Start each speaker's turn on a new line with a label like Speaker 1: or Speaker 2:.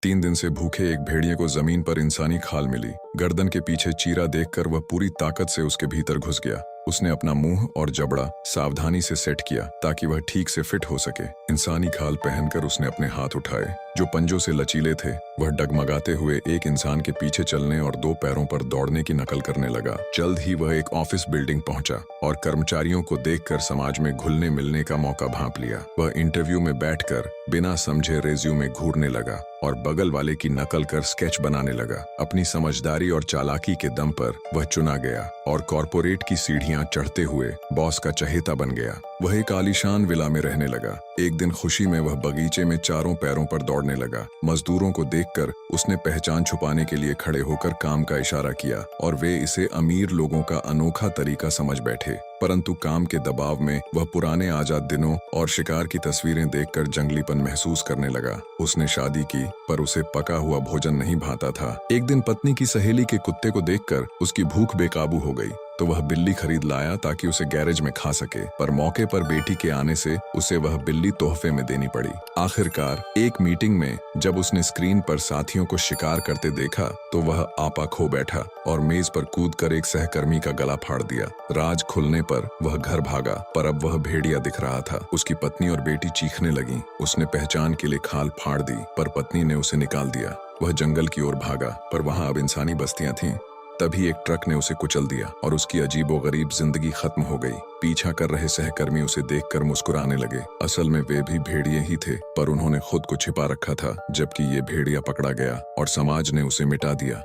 Speaker 1: 3 दिन से भूखे एक भेड़िए को जमीन पर इंसानी खाल मिली। गर्दन के पीछे चीरा देखकर वह पूरी ताकत से उसके भीतर घुस गया। उसने अपना मुंह और जबड़ा सावधानी से सेट किया ताकि वह ठीक से फिट हो सके। इंसानी खाल पहनकर उसने अपने हाथ उठाए जो पंजों से लचीले थे। वह डगमगाते हुए एक इंसान के पीछे चलने और 2 पैरों पर दौड़ने की नकल करने लगा। जल्द ही वह एक ऑफिस बिल्डिंग पहुंचा और कर्मचारियों को देखकर समाज में घुलने मिलने का मौका भांप लिया। वह इंटरव्यू में बैठकर बिना समझे रेज्यूमे घूरने लगा और बगल वाले की नकल कर स्केच बनाने लगा। अपनी समझदारी और चालाकी के दम पर वह चुना गया और कॉर्पोरेट की सीढ़ियां चढ़ते हुए बॉस का चहेता बन गया। वह एक आलीशान विला में रहने लगा। एक दिन खुशी में वह बगीचे में चारों पैरों पर दौड़ने लगा। मजदूरों को देखकर उसने पहचान छुपाने के लिए खड़े होकर काम का इशारा किया और वे इसे अमीर लोगों का अनोखा तरीका समझ बैठे। परंतु काम के दबाव में वह पुराने आजाद दिनों और शिकार की तस्वीरें देखकर जंगलीपन महसूस करने लगा। उसने शादी की पर उसे पका हुआ भोजन नहीं भाता था। एक दिन पत्नी की सहेली के कुत्ते को देखकर उसकी भूख बेकाबू हो गई तो वह बिल्ली खरीद लाया ताकि उसे गैरेज में खा सके। पर मौके पर बेटी के आने से उसे वह बिल्ली तोहफे में देनी पड़ी। आखिरकार एक मीटिंग में जब उसने स्क्रीन पर साथियों को शिकार करते देखा तो वह आपा खो बैठा और मेज पर कूदकर एक सहकर्मी का गला फाड़ दिया। राज खुलने पर वह घर भागा पर अब वह भेड़िया दिख रहा था। उसकी पत्नी और बेटी चीखने लगीं। उसने पहचान के लिए खाल फाड़ दी पर पत्नी ने उसे निकाल दिया। वह जंगल की ओर भागा पर वहां अब इंसानी बस्तियां थीं। तभी एक ट्रक ने उसे कुचल दिया और उसकी अजीबोगरीब जिंदगी खत्म हो गई। पीछा कर रहे सहकर्मी उसे देखकर मुस्कुराने लगे। असल में वे भी भेड़िए ही थे पर उन्होंने खुद को छिपा रखा था। जबकि ये भेड़िया पकड़ा गया और समाज ने उसे मिटा दिया।